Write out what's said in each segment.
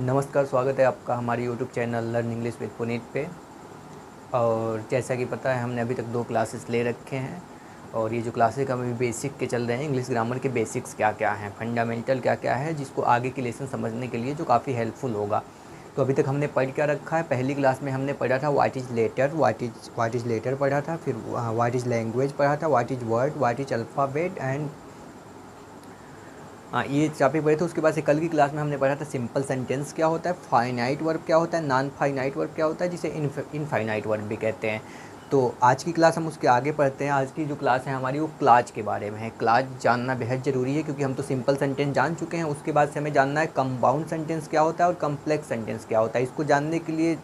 नमस्कार, स्वागत है आपका हमारे YouTube channel learn English with Puneet पे। और जैसा कि पता है, हमने अभी तक 2 क्लासेस ले रखे हैं और ये जो क्लासेस हम अभी बेसिक के चल रहे हैं। इंग्लिश ग्रामर के बेसिक्स क्या क्या हैं, फंडामेंटल क्या क्या है, जिसको आगे के लेसन समझने के लिए जो काफ़ी हेल्पफुल होगा। तो अभी तक हमने पढ़ क्या रखा है। पहली क्लास में हमने पढ़ा था what is letter, what is letter पढ़ा था। फिर व्हाट इज़ लैंग्वेज पढ़ा था, what is word, what is alphabet and हाँ, ये टॉपिक पढ़े थे। उसके बाद से कल की क्लास में हमने पढ़ा था सिंपल सेंटेंस क्या होता है, फाइनाइट वर्ब क्या होता है, नॉन फाइनाइट वर्ब क्या होता है, जिसे इनफाइनाइट वर्ब भी कहते हैं। तो आज की क्लास हम उसके आगे पढ़ते हैं। आज की जो क्लास है हमारी वो क्लाज के बारे में है। क्लाज जानना बेहद ज़रूरी है, क्योंकि हम तो सिंपल सेंटेंस जान चुके हैं। उसके बाद से हमें जानना है कंपाउंड सेंटेंस क्या होता है और कम्प्लेक्स सेंटेंस क्या होता है। इसको जानने के लिए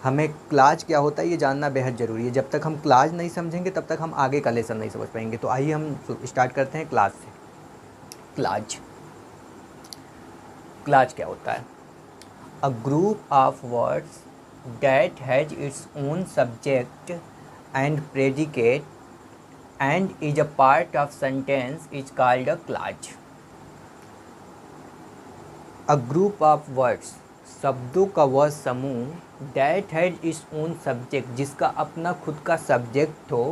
हमें क्लाज क्या होता है ये जानना बेहद ज़रूरी है। जब तक हम क्लाज नहीं समझेंगे तब तक हम आगे का लेसन नहीं समझ पाएंगे। तो आइए हम स्टार्ट करते हैं क्लास से। क्लाज क्लाज क्या होता है? A group of words that has its own subject and predicate and is a part of sentence is called a clause. A group of words, शब्दों का वह समूह, that has its own subject, जिसका अपना खुद का सब्जेक्ट हो,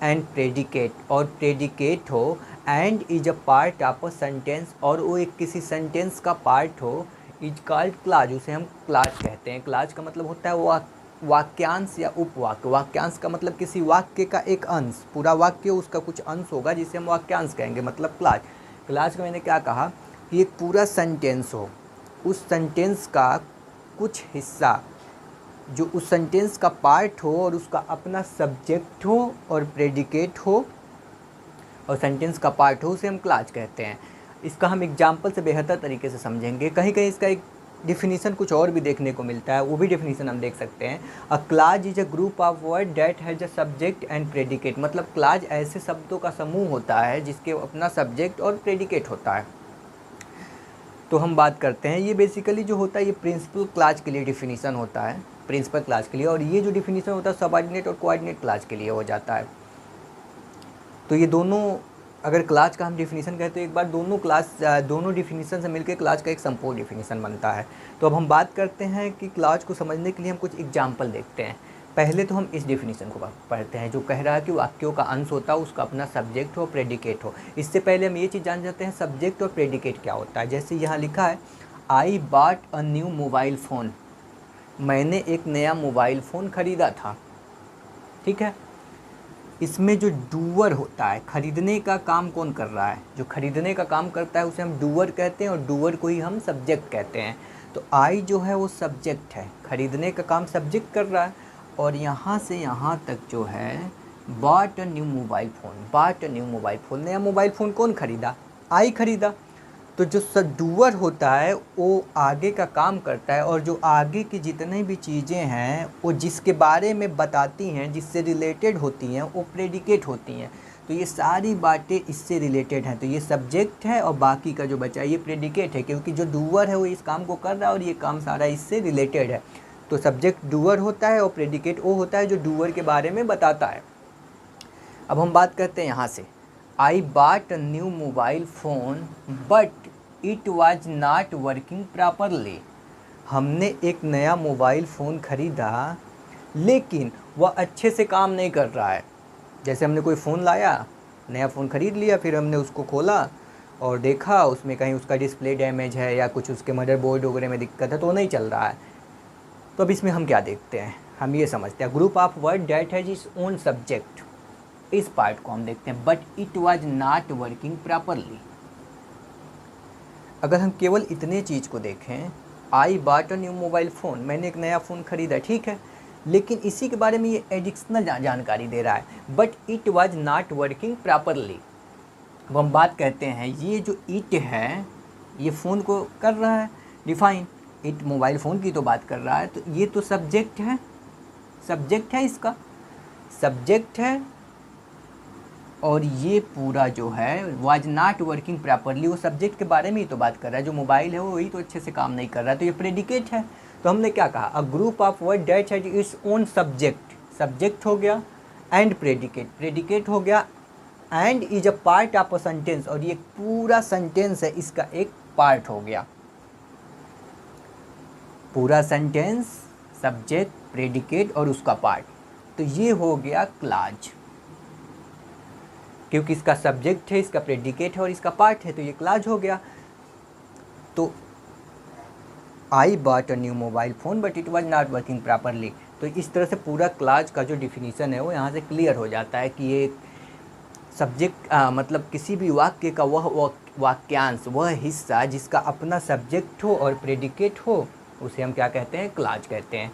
and predicate और predicate हो, and is a part of a sentence और वो एक किसी सेंटेंस का पार्ट हो, इज कॉल्ड क्लाज, उसे हम क्लाज कहते हैं। क्लाज का मतलब होता है वाक्यांश या उपवाक्य। वाक्यांश का मतलब किसी वाक्य का एक अंश, पूरा वाक्य उसका कुछ अंश होगा जिसे हम वाक्यांश कहेंगे, मतलब क्लाज। क्लाज का मैंने क्या कहा कि एक पूरा सेंटेंस हो, उस सेंटेंस का कुछ हिस्सा जो उस सेंटेंस का पार्ट हो और उसका अपना सब्जेक्ट हो और प्रेडिकेट हो और सेंटेंस का पार्ट हो, उसे हम क्लाज कहते हैं। इसका हम एग्जाम्पल से बेहतर तरीके से समझेंगे। कहीं कहीं इसका एक डिफिनीसन कुछ और भी देखने को मिलता है, वो भी डिफिनीसन हम देख सकते हैं। A clause is a group of word that has a subject and predicate, मतलब क्लाज ऐसे शब्दों का समूह होता है जिसके अपना सब्जेक्ट और प्रेडिकेट होता है। तो हम बात करते हैं, ये बेसिकली जो होता है ये प्रिंसिपल क्लाज के लिए डिफिनीसन होता है, प्रिंसिपल क्लाज के लिए। और ये जो डिफिनीसन होता है सबऑर्डिनेट और कोऑर्डिनेट क्लाज के लिए हो जाता है। तो ये दोनों, अगर क्लाज का हम डिफिनीसन कहते हैं, एक बार दोनों डिफिनीसन से मिलकर क्लाज का एक संपूर्ण डिफिनीसन बनता है। तो अब हम बात करते हैं कि क्लाज को समझने के लिए हम कुछ एग्जाम्पल देखते हैं। पहले तो हम इस डिफिनीसन को पढ़ते हैं जो कह रहा है कि वाक्यों का अंश होता है, उसका अपना सब्जेक्ट हो, प्रेडिकेट हो। इससे पहले हम ये चीज़ जान जाते हैं सब्जेक्ट और प्रेडिकेट क्या होता है। जैसे यहाँ लिखा है, I bought a new mobile phone, मैंने एक नया मोबाइल फ़ोन ख़रीदा था। ठीक है, इसमें जो डूअर होता है, खरीदने का काम कौन कर रहा है, जो खरीदने का काम करता है उसे हम डूअर कहते हैं और डूअर को ही हम सब्जेक्ट कहते हैं। तो आई जो है वो सब्जेक्ट है, खरीदने का काम सब्जेक्ट कर रहा है। और यहाँ से यहाँ तक जो है bought a new mobile phone, bought a new mobile phone, नया मोबाइल फ़ोन कौन खरीदा? आई खरीदा। तो जो डूअर होता है वो आगे का काम करता है, और जो आगे की जितनी भी चीज़ें हैं वो जिसके बारे में बताती हैं, जिससे रिलेटेड होती हैं, वो प्रेडिकेट होती हैं। तो ये सारी बातें इससे रिलेटेड हैं, तो ये सब्जेक्ट है और बाकी का जो बचा ये प्रेडिकेट है, क्योंकि जो डूअर है वो इस काम को कर रहा है और ये काम सारा इससे रिलेटेड है। तो सब्जेक्ट डूअर होता है और प्रेडिकेट वो होता है जो डूअर के बारे में बताता है। अब हम बात करते हैं यहाँ से, I bought a new mobile phone but it was not working properly, हमने एक नया मोबाइल फ़ोन ख़रीदा लेकिन वह अच्छे से काम नहीं कर रहा है। जैसे हमने कोई फ़ोन लाया, नया फ़ोन ख़रीद लिया, फिर हमने उसको खोला और देखा उसमें कहीं उसका डिस्प्ले डैमेज है या कुछ उसके मदरबोर्ड वगैरह में दिक्कत है, तो नहीं चल रहा है। तो अब इसमें हम क्या देखते हैं, हम ये समझते हैं group of word that has its own subject, इस पार्ट को हम देखते हैं, but it was not working properly. अगर हम केवल इतने चीज़ को देखें, I bought a new mobile phone, मैंने एक नया फ़ोन ख़रीदा, ठीक है, लेकिन इसी के बारे में ये एडिशनल जानकारी दे रहा है, but it was not working properly. अब हम बात करते हैं, ये जो इट है ये फ़ोन को कर रहा है डिफ़ाइन, इट मोबाइल फ़ोन की तो बात कर रहा है, तो ये तो सब्जेक्ट है, सब्जेक्ट है, इसका सब्जेक्ट है। और ये पूरा जो है वाज नॉट वर्किंग प्रॉपरली, वो सब्जेक्ट के बारे में ही तो बात कर रहा है, जो मोबाइल है वो वही तो अच्छे से काम नहीं कर रहा है, तो ये प्रेडिकेट है। तो हमने क्या कहा, अ group of word that has its own subject, subject हो गया, एंड प्रेडिकेट, प्रेडिकेट हो गया, and is a part of a sentence, और ये पूरा सेंटेंस है इसका एक पार्ट हो गया। पूरा सेंटेंस, सब्जेक्ट, प्रेडिकेट और उसका पार्ट। तो ये हो गया क्लाज, क्योंकि इसका सब्जेक्ट है, इसका प्रेडिकेट है और इसका पार्ट है, तो ये क्लाज हो गया। तो I bought a new mobile phone but it was not working properly. तो इस तरह से पूरा क्लाज का जो डिफिनीसन है वो यहाँ से क्लियर हो जाता है कि ये सब्जेक्ट मतलब किसी भी वाक्य का वह वाक्यांश, वह हिस्सा जिसका अपना सब्जेक्ट हो और प्रेडिकेट हो, उसे हम क्या कहते हैं, क्लाज कहते हैं।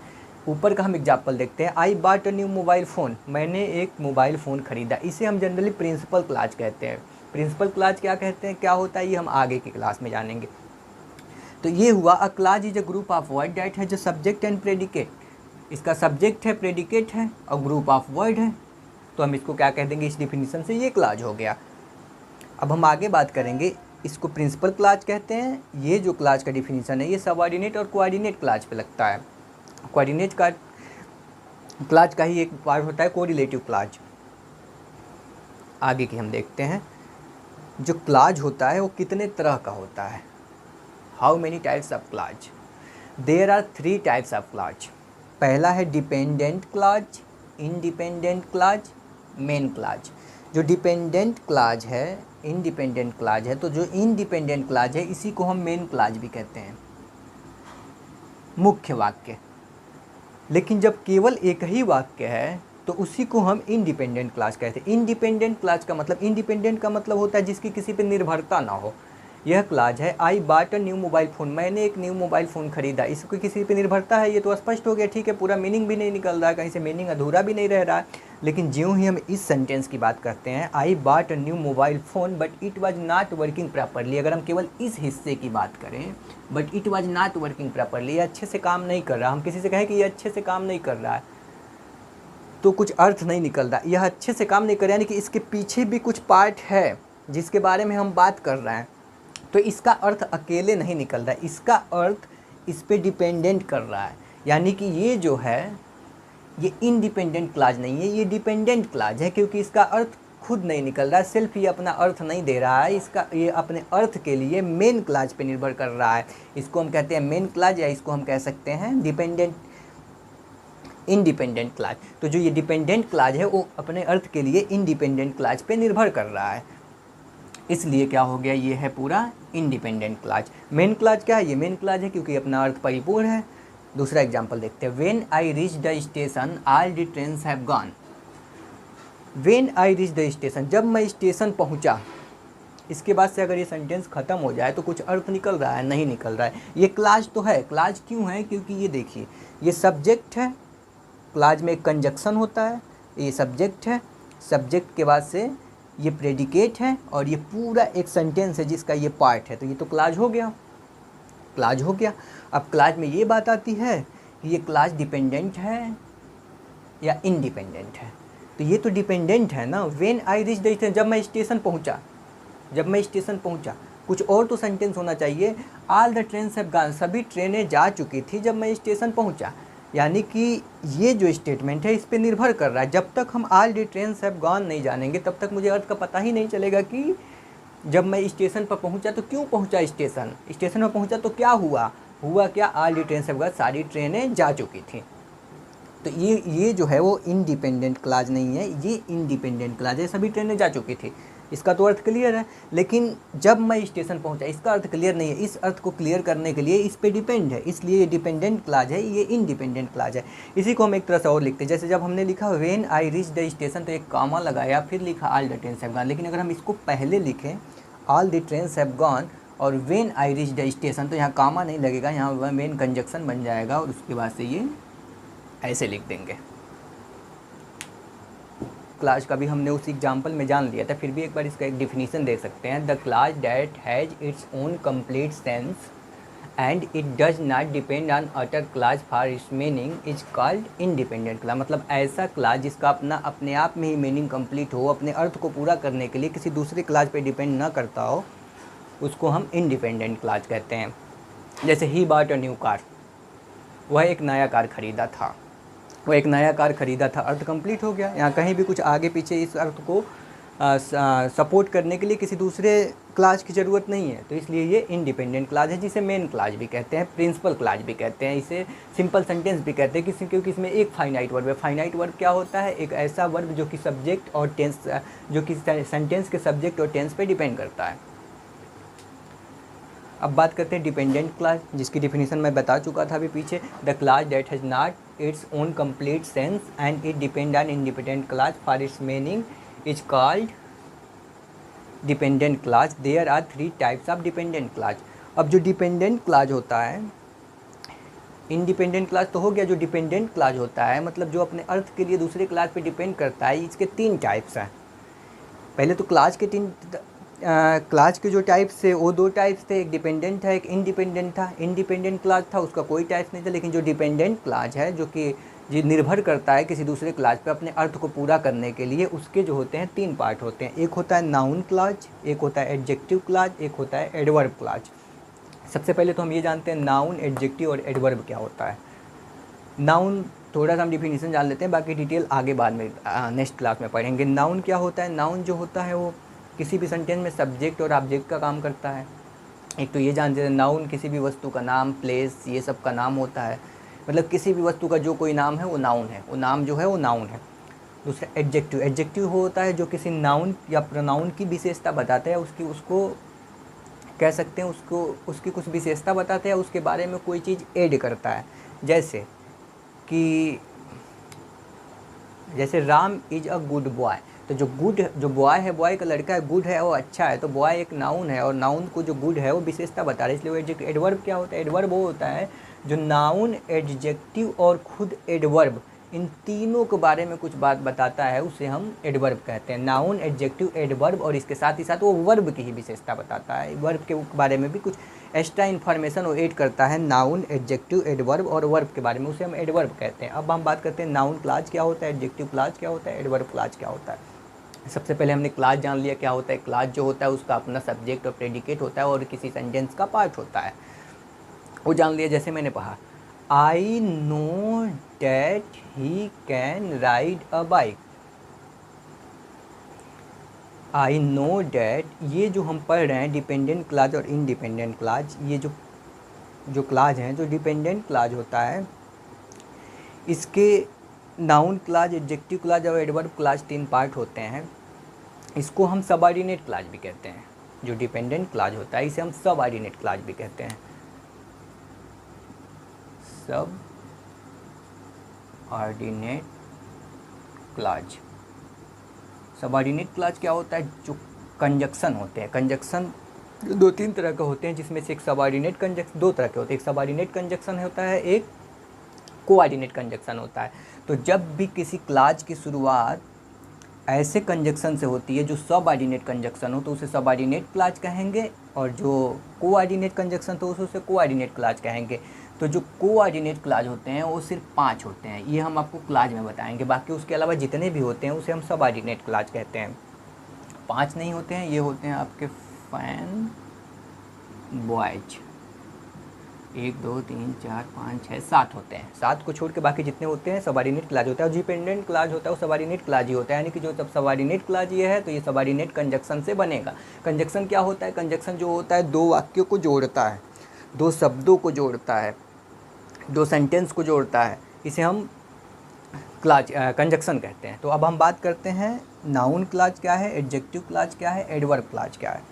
ऊपर का हम एग्जाम्पल देखते हैं, I bought a new mobile phone, मैंने एक मोबाइल फ़ोन ख़रीदा, इसे हम जनरली प्रिंसिपल क्लाज कहते हैं। प्रिंसिपल क्लाज क्या कहते हैं, क्या होता है, ये हम आगे की क्लास में जानेंगे। तो ये हुआ, a clause is a group of word that has a subject and predicate. इसका सब्जेक्ट है, प्रेडिकेट है और ग्रुप ऑफ वर्ड है, तो हम इसको क्या कह देंगे, इस डिफिनीसन से ये क्लाज हो गया। अब हम आगे बात करेंगे, इसको प्रिंसिपल क्लाज कहते हैं। ये जो क्लाज का डिफिनीसन है ये सबऑर्डिनेट और कोऑर्डिनेट क्लाज पे लगता है। कोऑर्डिनेट का क्लाज का ही एक पार्ट होता है कोरिलेटिव क्लाज। आगे की हम देखते हैं, जो क्लाज होता है वो कितने तरह का होता है। How many types of clause? There are 3 types of clause. पहला है dependent clause, independent clause, main clause. जो डिपेंडेंट क्लाज है, इंडिपेंडेंट क्लाज है, तो जो इंडिपेंडेंट क्लाज है इसी को हम मेन क्लाज भी कहते हैं, मुख्य वाक्य। लेकिन जब केवल एक ही वाक्य है तो उसी को हम इंडिपेंडेंट क्लाज कहते हैं। इंडिपेंडेंट क्लाज का मतलब, इंडिपेंडेंट का मतलब होता है जिसकी किसी पे निर्भरता ना हो। यह क्लाज है, I bought a new mobile phone, मैंने एक न्यू मोबाइल फ़ोन खरीदा, इसको किसी पे निर्भरता है, ये तो स्पष्ट हो गया, ठीक है, पूरा मीनिंग भी नहीं निकल रहा है, कहीं से मीनिंग अधूरा भी नहीं रह रहा है। लेकिन ज्यों ही हम इस सेंटेंस की बात करते हैं, I bought a new mobile phone but it was not working properly, अगर हम केवल इस हिस्से की बात करें, but it was not working properly, ये अच्छे से काम नहीं कर रहा, हम किसी से कहें कि ये अच्छे से काम नहीं कर रहा है तो कुछ अर्थ नहीं निकल रहा। यह अच्छे से काम नहीं कर रहा यानी कि इसके पीछे भी कुछ पार्ट है जिसके बारे में हम बात कर रहे हैं, तो इसका अर्थ अकेले नहीं निकल रहा है, इसका अर्थ इस पे डिपेंडेंट कर रहा है। यानी कि ये जो है ये इंडिपेंडेंट क्लाज नहीं है, ये डिपेंडेंट क्लाज है, क्योंकि इसका अर्थ खुद नहीं निकल रहा है, सिर्फ ये अपना अर्थ नहीं दे रहा है, इसका ये अपने अर्थ के लिए मेन क्लाज पे निर्भर कर रहा है। इसको हम कहते हैं मेन क्लाज, या इसको हम कह सकते हैं डिपेंडेंट इंडिपेंडेंट क्लाज। तो जो ये डिपेंडेंट क्लाज है वो अपने अर्थ के लिए इंडिपेंडेंट क्लाज पे निर्भर कर रहा है, इसलिए क्या हो गया, ये है पूरा इंडिपेंडेंट क्लाज। मेन क्लाज क्या है, ये मेन क्लाज है क्योंकि अपना अर्थ परिपूर्ण है। दूसरा एग्जांपल देखते हैं, when I reach the station all the trains have gone. When I reach the station, जब मैं स्टेशन पहुंचा, इसके बाद से अगर ये सेंटेंस ख़त्म हो जाए तो कुछ अर्थ निकल रहा है, नहीं निकल रहा है। ये क्लाज तो है, क्लाज क्यों है, क्योंकि ये देखिए ये सब्जेक्ट है, क्लाज में एक कंजक्शन होता है, ये सब्जेक्ट है, सब्जेक्ट के बाद से ये प्रेडिकेट है और ये पूरा एक सेंटेंस है जिसका ये पार्ट है, तो ये तो क्लाज हो गया, क्लाज हो गया। अब क्लाज में ये बात आती है कि ये क्लाज डिपेंडेंट है या इंडिपेंडेंट है, तो ये तो डिपेंडेंट है ना। When I reach the station, जब मैं स्टेशन पहुंचा, जब मैं स्टेशन पहुंचा, कुछ और तो सेंटेंस होना चाहिए, all the trains have gone, सभी ट्रेनें जा चुकी थी जब मैं स्टेशन पहुंचा। यानी कि ये जो स्टेटमेंट है इस पे निर्भर कर रहा है। जब तक हम all the trains have gone नहीं जानेंगे तब तक मुझे अर्थ का पता ही नहीं चलेगा कि जब मैं स्टेशन पर पहुंचा तो क्यों पहुंचा, स्टेशन पर पहुंचा तो क्या हुआ, हुआ क्या, all the trains have gone, सारी ट्रेनें जा चुकी थी। तो ये जो है वो इंडिपेंडेंट क्लाज नहीं है, ये इंडिपेंडेंट क्लाज है, सभी ट्रेनें जा चुकी थी, इसका तो अर्थ क्लियर है। लेकिन जब मैं स्टेशन पहुंचा, इसका अर्थ क्लियर नहीं है, इस अर्थ को क्लियर करने के लिए इस पे डिपेंड है, इसलिए ये डिपेंडेंट क्लाज है, ये इंडिपेंडेंट क्लाज है। इसी को हम एक तरह से और लिखते हैं, जैसे जब हमने लिखा when I reach the station तो एक कॉमा लगाया, फिर लिखा all the trains have gone. लेकिन अगर हम इसको पहले लिखें all the trains have gone और when I reach the station, तो यहाँ कॉमा नहीं लगेगा, यहाँ मेन कंजक्शन बन जाएगा और उसके बाद से ये ऐसे लिख देंगे। क्लाज का भी हमने उस एग्जाम्पल में जान लिया था, फिर भी एक बार इसका एक डिफिनीसन देख सकते हैं। The clause that has its own complete sense and it does not depend on other clause for its meaning is called independent clause. मतलब ऐसा क्लाज जिसका अपने आप में ही मीनिंग कंप्लीट हो, अपने अर्थ को पूरा करने के लिए किसी दूसरे क्लाज पे डिपेंड ना करता हो, उसको हम इंडिपेंडेंट क्लाज कहते हैं। जैसे he bought a new car, वह एक नया कार खरीदा था, अर्थ कंप्लीट हो गया। यहाँ कहीं भी कुछ आगे पीछे इस अर्थ को सपोर्ट करने के लिए किसी दूसरे क्लास की ज़रूरत नहीं है, तो इसलिए ये इंडिपेंडेंट क्लास है, जिसे मेन क्लास भी कहते हैं, प्रिंसिपल क्लास भी कहते हैं, इसे सिंपल सेंटेंस भी कहते हैं, क्योंकि इसमें एक फाइनाइट वर्ब है। फाइनाइट वर्ब क्या होता है? एक ऐसा वर्ब जो कि सब्जेक्ट और टेंस, जो कि सेंटेंस के सब्जेक्ट और टेंस पे डिपेंड करता है। अब बात करते हैं डिपेंडेंट क्लास, जिसकी डिफिनीशन मैं बता चुका था अभी पीछे। The clause that has not its own complete sense and it depend on independent clause for its meaning is called dependent clause. There are 3 types of dependent clause. अब जो dependent class होता है, इंडिपेंडेंट क्लास तो हो गया, जो dependent class होता है मतलब जो अपने अर्थ के लिए दूसरे क्लास पे डिपेंड करता है, इसके 3 टाइप्स हैं। पहले तो क्लास के क्लास के जो टाइप्स थे वो 2 टाइप्स थे, एक डिपेंडेंट है, एक इंडिपेंडेंट था। इंडिपेंडेंट क्लास था उसका कोई टाइप्स नहीं था, लेकिन जो डिपेंडेंट क्लास है जो कि निर्भर करता है किसी दूसरे क्लास पे अपने अर्थ को पूरा करने के लिए, उसके जो होते हैं 3 पार्ट होते हैं। एक होता है नाउन क्लास, एक होता है एडजेक्टिव क्लास, एक होता है एडवर्ब क्लास। सबसे पहले तो हम ये जानते हैं नाउन, एडजेक्टिव और एडवर्ब क्या होता है। नाउन थोड़ा सा हम डिफिनीशन जान लेते हैं, बाकी डिटेल आगे बाद में नेक्स्ट क्लास में पढ़ेंगे। नाउन क्या होता है? नाउन जो होता है वो किसी भी सेंटेंस में सब्जेक्ट और ऑब्जेक्ट का काम करता है। एक तो ये जानते हैं नाउन किसी भी वस्तु का नाम, प्लेस, ये सब का नाम होता है, मतलब किसी भी वस्तु का जो कोई नाम है वो नाउन है, वो नाम जो है वो नाउन है। दूसरा एडजेक्टिव, एडजेक्टिव होता है जो किसी नाउन या प्रोनाउन की विशेषता बताता है, उसको कह सकते हैं, उसकी कुछ विशेषता बताते हैं, उसके बारे में कोई चीज़ ऐड करता है। जैसे Ram is a good boy, तो जो बॉय है, बॉय का लड़का है, गुड है वो अच्छा है, तो बॉय एक नाउन है और नाउन को जो गुड है वो विशेषता बता रहा है, इसलिए वो एडजेक्टिव। एडवर्ब क्या होता है? एडवर्ब वो होता है जो नाउन, एडजेक्टिव और खुद एडवर्ब, इन तीनों के बारे में कुछ बात बताता है, उसे हम एडवर्ब कहते हैं। नाउन, एडजेक्टिव, एडवर्ब, और इसके साथ ही साथ वो वर्ब की ही विशेषता बताता है, वर्ब के बारे में भी कुछ एक्स्ट्रा इन्फॉर्मेशन वो ऐड करता है। नाउन, एडजेक्टिव, एडवर्ब और वर्ब के बारे में, उसे हम एडवर्ब कहते हैं। अब हम बात करते हैं नाउन क्लास क्या होता है, एडजेक्टिव क्लास क्या होता है, एडवर्ब क्लास क्या होता है। सबसे पहले हमने क्लास जान लिया क्या होता है। क्लास जो होता है उसका अपना सब्जेक्ट और प्रेडिकेट होता है और किसी सेंटेंस का पार्ट होता है, वो जान लिया। जैसे मैंने कहा I know that he can ride a bike. I know that, ये जो हम पढ़ रहे हैं डिपेंडेंट क्लास और इंडिपेंडेंट क्लास, ये जो क्लास हैं, जो डिपेंडेंट क्लास होता है, इसके नाउन क्लास, एडजेक्टिव क्लास और एडवर्ब क्लास 3 पार्ट होते हैं। इसको हम सबऑर्डिनेट क्लास भी कहते हैं। जो डिपेंडेंट क्लास होता है इसे हम सबऑर्डिनेट क्लास भी कहते हैं। सब ऑर्डिनेट क्लास। सबऑर्डिनेट क्लास क्या होता है? जो कंजक्शन होते हैं, कंजक्शन 2-3 तरह के होते हैं, जिसमें से एक सबऑर्डिनेट कंजक्शन, 2 तरह के होते हैं, एक सबऑर्डिनेट कंजक्शन होता है, एक कोऑर्डिनेट कंजक्शन होता है। तो जब भी किसी क्लास की शुरुआत ऐसे कंजक्शन से होती है जो सबऑर्डिनेट कंजक्शन हो, तो उसे सबऑर्डिनेट क्लास कहेंगे, और जो कोऑर्डिनेट कंजक्शन तो उसे कोऑर्डिनेट क्लास कहेंगे। तो जो कोऑर्डिनेट क्लास होते हैं वो सिर्फ 5 होते हैं, ये हम आपको क्लास में बताएंगे। बाकी उसके अलावा जितने भी होते हैं उसे हम सबऑर्डिनेट क्लास कहते हैं। 5 नहीं होते हैं, ये होते हैं आपके फैन बॉयज, 1 2 3 4 5 6 7 होते हैं। 7 को छोड़ के बाकी जितने होते हैं सबऑर्डिनेट क्लास होता है। और डिपेंडेंट क्लास होता है वो सबऑर्डिनेट क्लास ही होता है, यानी कि जो सब सबऑर्डिनेट क्लास ये है तो ये सबऑर्डिनेट कंजक्शन से बनेगा। कंजक्शन क्या होता है? कंजक्शन जो होता है 2 वाक्यों को जोड़ता है, 2 शब्दों को जोड़ता है, 2 सेंटेंस को जोड़ता है, इसे हम क्लास कंजक्शन कहते हैं। तो अब हम बात करते हैं नाउन क्लास क्या है, एडजेक्टिव क्लास क्या है, एडवर्ब क्लास क्या है।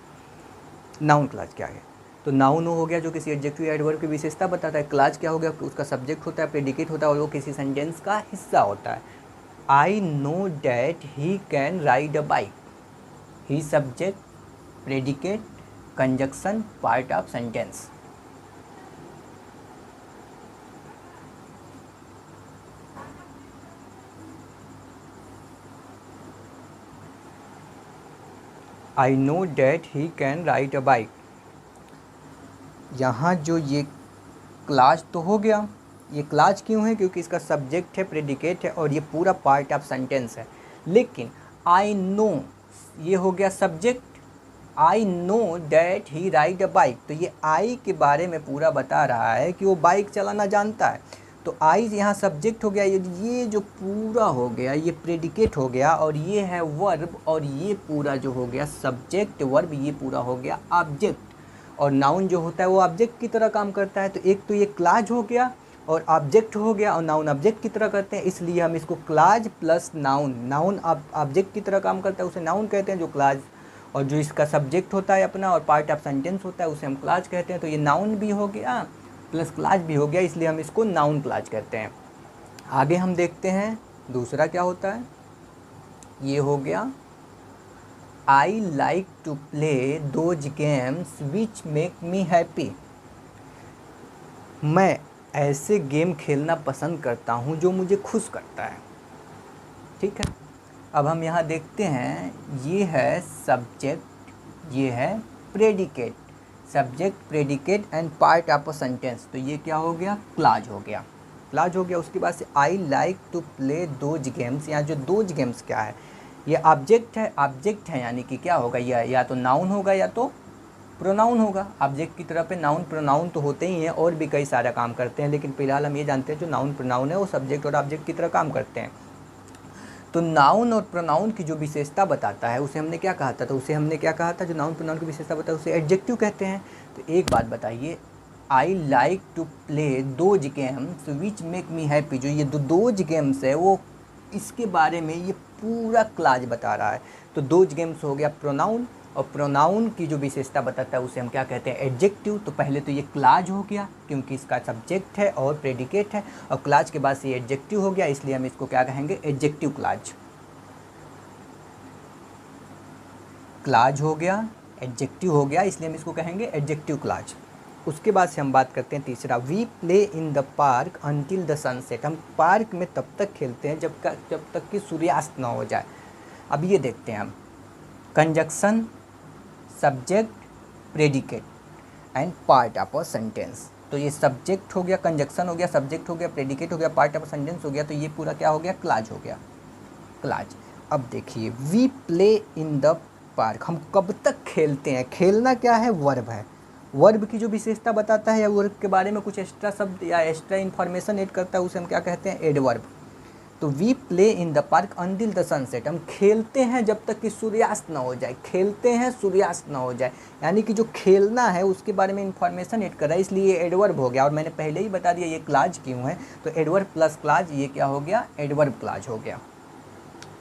नाउन क्लास क्या है? तो नाउन हो गया जो किसी एडजेक्टिव या एडवर्ब की विशेषता बताता है। क्लास क्या हो गया? उसका सब्जेक्ट होता है, प्रेडिकेट होता है, और वो किसी सेंटेंस का हिस्सा होता है। I know that he can ride a bike. He subject, predicate, conjunction, part of sentence. I know that he can ride a bike. यहाँ जो ये क्लास तो हो गया, ये क्लास क्यों है? क्योंकि इसका सब्जेक्ट है, प्रेडिकेट है, और ये पूरा पार्ट ऑफ सेंटेंस है। लेकिन आई नो ये हो गया subject. I know that he ride a bike, तो ये आई के बारे में पूरा बता रहा है कि वो बाइक चलाना जानता है। तो आई यहाँ सब्जेक्ट हो गया, ये जो पूरा हो गया ये प्रेडिकेट हो गया, और ये है वर्ब, और ये पूरा जो हो गया सब्जेक्ट वर्ब, ये पूरा हो गया ऑब्जेक्ट। और नाउन जो होता है वो ऑब्जेक्ट की तरह काम करता है। तो एक तो ये क्लाज हो गया और ऑब्जेक्ट हो गया, और नाउन ऑब्जेक्ट की तरह करते हैं, इसलिए हम इसको clause plus noun, noun object की तरह काम करता है उसे नाउन कहते हैं जो क्लाज, और जो इसका सब्जेक्ट होता है अपना और पार्ट ऑफ सेंटेंस होता है उसे हम क्लाज कहते हैं। तो ये नाउन भी हो गया प्लस क्लाज भी हो गया, इसलिए हम इसको नाउन क्लाज कहते हैं। आगे हम देखते हैं दूसरा क्या होता है। ये हो गया I like to play those games which make me happy. मैं ऐसे गेम खेलना पसंद करता हूँ जो मुझे खुश करता है। ठीक है, अब हम यहाँ देखते हैं, ये है सब्जेक्ट, ये है predicate, subject predicate and part of a sentence. तो ये क्या हो गया, क्लाज हो गया, क्लाज हो गया। उसके बाद से I like to play those games, यहाँ जो दोज गेम्स क्या है, ये ऑब्जेक्ट है, ऑब्जेक्ट है यानी कि क्या होगा, या तो नाउन होगा या तो प्रोनाउन होगा। ऑब्जेक्ट की तरह पे नाउन प्रोनाउन तो होते ही हैं और भी कई सारा काम करते हैं, लेकिन फिलहाल हम ये जानते हैं जो नाउन प्रोनाउन है वो सब्जेक्ट और ऑब्जेक्ट की तरह काम करते हैं। तो नाउन और प्रोनाउन की जो विशेषता बताता है उसे हमने क्या कहा था, तो उसे हमने क्या कहा था, जो नाउन प्रोनाउन की विशेषता बताता है उसे एडजेक्टिव कहते हैं। तो एक बात बताइए, I like to play those games which make me happy, जो ये दोज गेम्स है वो इसके बारे में ये पूरा क्लाज बता रहा है। तो दोज गेम्स हो गया प्रोनाउन, और प्रोनाउन की जो विशेषता बताता है उसे हम क्या कहते हैं, एडजेक्टिव। तो पहले तो ये क्लाज हो गया क्योंकि इसका सब्जेक्ट है और प्रेडिकेट है, और क्लाज के बाद से ये एडजेक्टिव हो गया, इसलिए हम इसको क्या कहेंगे, एडजेक्टिव क्लाज। क्लाज हो गया, एडजेक्टिव हो गया, इसलिए हम इसको कहेंगे एडजेक्टिव क्लाज। उसके बाद से हम बात करते हैं तीसरा, we play in the park until the sunset. हम पार्क में तब तक खेलते हैं जब तक कि सूर्यास्त ना हो जाए। अब ये देखते हैं हम, conjunction, subject, predicate and part of a sentence. तो ये सब्जेक्ट हो गया, कंजक्शन हो गया, सब्जेक्ट हो गया, प्रेडिकेट हो गया, पार्ट ऑफ अ सेंटेंस हो गया, तो ये पूरा क्या हो गया, क्लाज हो गया, क्लाज। अब देखिए, we play in the park, हम कब तक खेलते हैं, खेलना क्या है, वर्ब है। वर्ब की जो विशेषता बताता है या वर्ब के बारे में कुछ एक्स्ट्रा शब्द या एक्स्ट्रा इन्फॉर्मेशन ऐड करता है उसे हम क्या कहते हैं, एडवर्ब। तो we play in the park until the sunset, हम खेलते हैं जब तक कि सूर्यास्त ना हो जाए, खेलते हैं सूर्यास्त ना हो जाए, यानी कि जो खेलना है उसके बारे में इन्फॉर्मेशन ऐड कर रहा है, इसलिए ये एडवर्ब हो गया। और मैंने पहले ही बता दिया ये क्लाज क्यों है, तो एडवर्ब प्लस क्लाज, ये क्या हो गया, एडवर्ब क्लाज हो गया।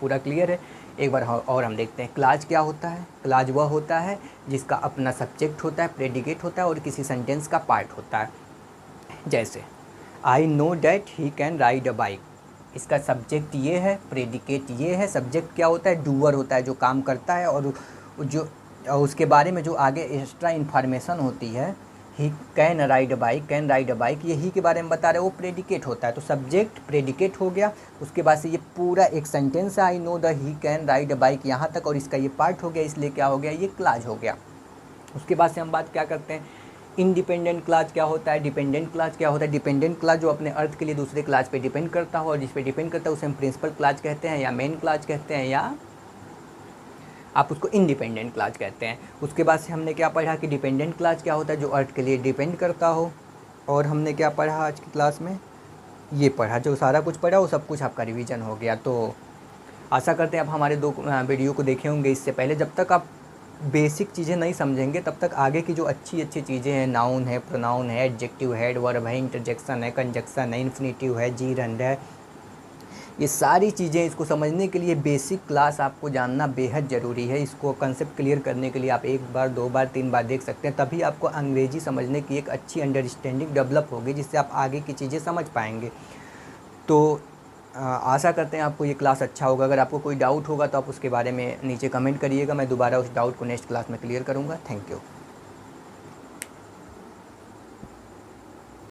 पूरा क्लियर है। एक बार और हम देखते हैं, क्लाज क्या होता है। क्लाज वह होता है जिसका अपना सब्जेक्ट होता है, प्रेडिकेट होता है और किसी सेंटेंस का पार्ट होता है। जैसे I know that he can ride a bike, इसका सब्जेक्ट ये है, प्रेडिकेट ये है, सब्जेक्ट क्या होता है, डूअर होता है जो काम करता है, और जो उसके बारे में जो आगे एक्स्ट्रा इन्फॉर्मेशन होती है, he can ride a bike, can ride a bike, ये ही के बारे में बता रहे हैं, वो प्रेडिकेट होता है। तो सब्जेक्ट प्रेडिकेट हो गया, उसके बाद से ये पूरा एक सेंटेंस है, I know the he can ride a bike यहाँ तक, और इसका ये पार्ट हो गया, इसलिए क्या हो गया, ये क्लाज हो गया। उसके बाद से हम बात क्या करते हैं, इंडिपेंडेंट क्लाज क्या होता है, डिपेंडेंट क्लाज क्या होता है। डिपेंडेंट क्लाज जो अपने अर्थ के लिए दूसरे क्लाज पे डिपेंड करता हो, और जिस पे डिपेंड करता है उसे हम प्रिंसिपल क्लाज कहते हैं, या मेन क्लाज कहते हैं, या आप उसको इंडिपेंडेंट क्लाज कहते हैं। उसके बाद से हमने क्या पढ़ा कि डिपेंडेंट क्लाज क्या होता है, जो अर्थ के लिए डिपेंड करता हो। और हमने क्या पढ़ा आज की क्लास में, ये पढ़ा, जो सारा कुछ पढ़ा वो सब कुछ आपका रिवीजन हो गया। तो आशा करते हैं आप हमारे 2 वीडियो को देखे होंगे इससे पहले। जब तक आप बेसिक चीज़ें नहीं समझेंगे तब तक आगे की जो अच्छी अच्छी चीज़ें हैं, नाउन है, प्रोनाउन है, एडजेक्टिव है, एडवर्ब है, इंटरजेक्शन है, कंजक्शन है, इन्फिनेटिव है, जीरंड है, ये सारी चीज़ें, इसको समझने के लिए बेसिक क्लास आपको जानना बेहद ज़रूरी है। इसको कंसेप्ट क्लियर करने के लिए आप 1 बार 2 बार 3 बार देख सकते हैं, तभी आपको अंग्रेजी समझने की एक अच्छी अंडरस्टैंडिंग डेवलप होगी, जिससे आप आगे की चीज़ें समझ पाएंगे। तो आशा करते हैं आपको ये क्लास अच्छा होगा। अगर आपको कोई डाउट होगा तो आप उसके बारे में नीचे कमेंट करिएगा, मैं दोबारा उस डाउट को नेक्स्ट क्लास में क्लियर करूँगा। Thank you.